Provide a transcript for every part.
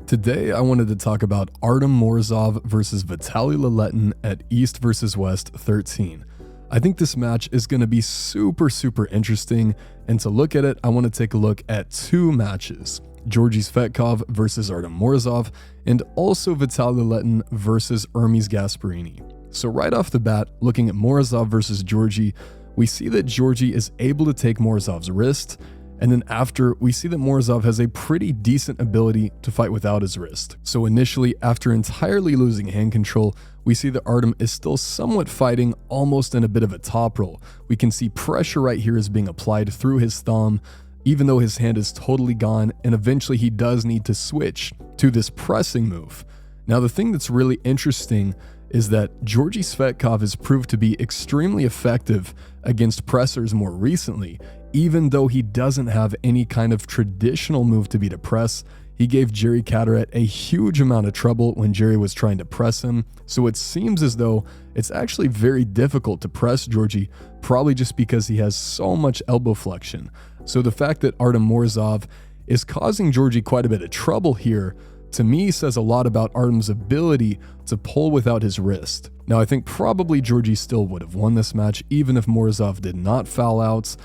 Today, I wanted to talk about Artem Morozov versus VITALY LALETIN at East vs West 13. I think this match is going to be super interesting, and to look at it, I want to take a look at two matches. Georgi Tsvetkov versus Artem Morozov, and also VITALY LALETIN versus Hermes Gasparini. So right off the bat, looking at Morozov versus Georgi, we see that Georgi is able to take Morozov's wrist, and then after, we see that Morozov has a pretty decent ability to fight without his wrist. So initially, after entirely losing hand control, we see that Artem is still somewhat fighting, almost in a bit of a top roll. We can see pressure right here is being applied through his thumb, even though his hand is totally gone, and eventually he does need to switch to this pressing move. Now the thing that's really interesting is that Georgi Tsvetkov has proved to be extremely effective against pressers more recently. Even though he doesn't have any kind of traditional move to beat a press, he gave Jerry Kataret a huge amount of trouble when Jerry was trying to press him, so it seems as though it's actually very difficult to press Georgi, probably just because he has so much elbow flexion. So the fact that Artem Morozov is causing Georgi quite a bit of trouble here, to me says a lot about Artem's ability to pull without his wrist. Now I think probably Georgi still would have won this match even if Morozov did not foul out,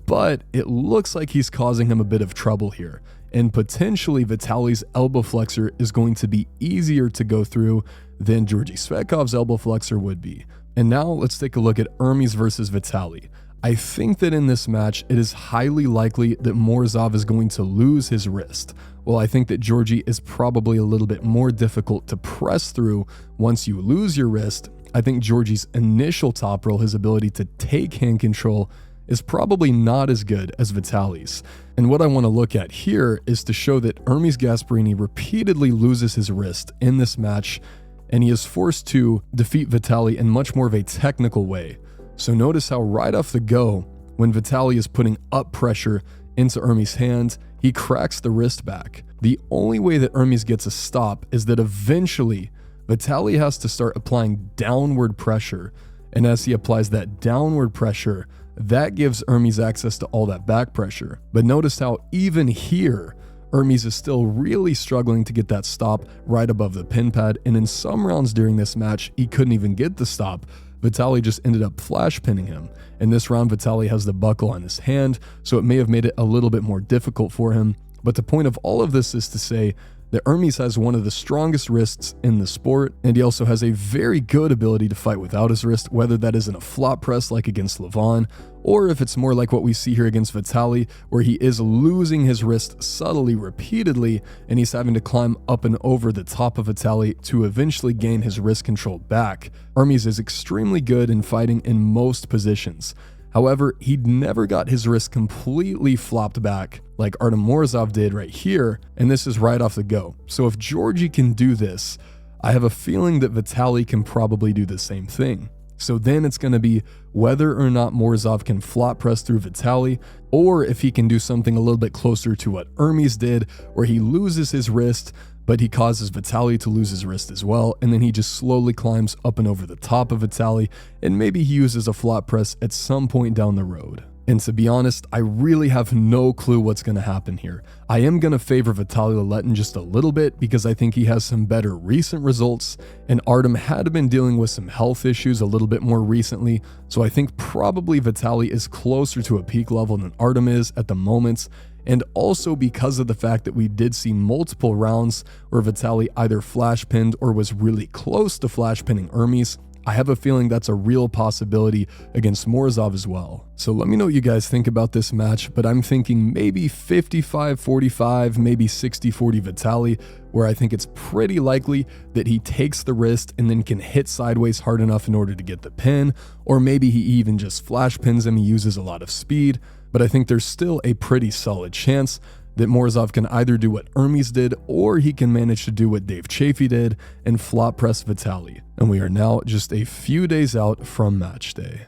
but it looks like he's causing him a bit of trouble here, and potentially Vitaly's elbow flexor is going to be easier to go through than Georgi Tsvetkov's elbow flexor would be. And now let's take a look at Hermes versus Vitaly. I think that in this match, it is highly likely that Morozov is going to lose his wrist. Well, I think that Georgi is probably a little bit more difficult to press through once you lose your wrist. I think Georgi's initial top roll, his ability to take hand control, is probably not as good as Vitaly's. And what I want to look at here is to show that Hermes Gasparini repeatedly loses his wrist in this match, and he is forced to defeat Vitaly in much more of a technical way. So notice how right off the go, when Vitaly is putting up pressure into Hermes' hand, he cracks the wrist back. The only way that Hermes gets a stop is that eventually Vitaly has to start applying downward pressure, and as he applies that downward pressure, that gives Hermes access to all that back pressure. But notice how even here, Hermes is still really struggling to get that stop right above the pin pad, and in some rounds during this match, he couldn't even get the stop. Vitaly just ended up flash pinning him. In this round, Vitaly has the buckle on his hand, so it may have made it a little bit more difficult for him. But the point of all of this is to say that Hermes has one of the strongest wrists in the sport, and he also has a very good ability to fight without his wrist, whether that is in a flop press like against Levon, or if it's more like what we see here against Vitaly, where he is losing his wrist subtly repeatedly, and he's having to climb up and over the top of Vitaly to eventually gain his wrist control back. Hermes is extremely good in fighting in most positions. However, he never got his wrist completely flopped back like Artem Morozov did right here, and this is right off the go. So if Georgi can do this, I have a feeling that Vitaly can probably do the same thing. So then it's going to be whether or not Morozov can flop press through Vitaly, or if he can do something a little bit closer to what Hermes did, where he loses his wrist, but he causes Vitaly to lose his wrist as well, and then he just slowly climbs up and over the top of Vitaly, and maybe he uses a flop press at some point down the road. And to be honest, I really have no clue what's going to happen here. I am going to favor VITALY LALETIN just a little bit because I think he has some better recent results, and Artem had been dealing with some health issues a little bit more recently, so I think probably Vitaly is closer to a peak level than Artem is at the moment. And also because of the fact that we did see multiple rounds where Vitaly either flash pinned or was really close to flash pinning Hermes, I have a feeling that's a real possibility against Morozov as well. So let me know what you guys think about this match, but I'm thinking maybe 55-45, maybe 60-40 Vitaly, where I think it's pretty likely that he takes the wrist and then can hit sideways hard enough in order to get the pin, or maybe he even just flash pins him, he uses a lot of speed. But I think there's still a pretty solid chance that Morozov can either do what Hermes did, or he can manage to do what Dave Chafee did and flop press Vitaly. And we are now just a few days out from match day.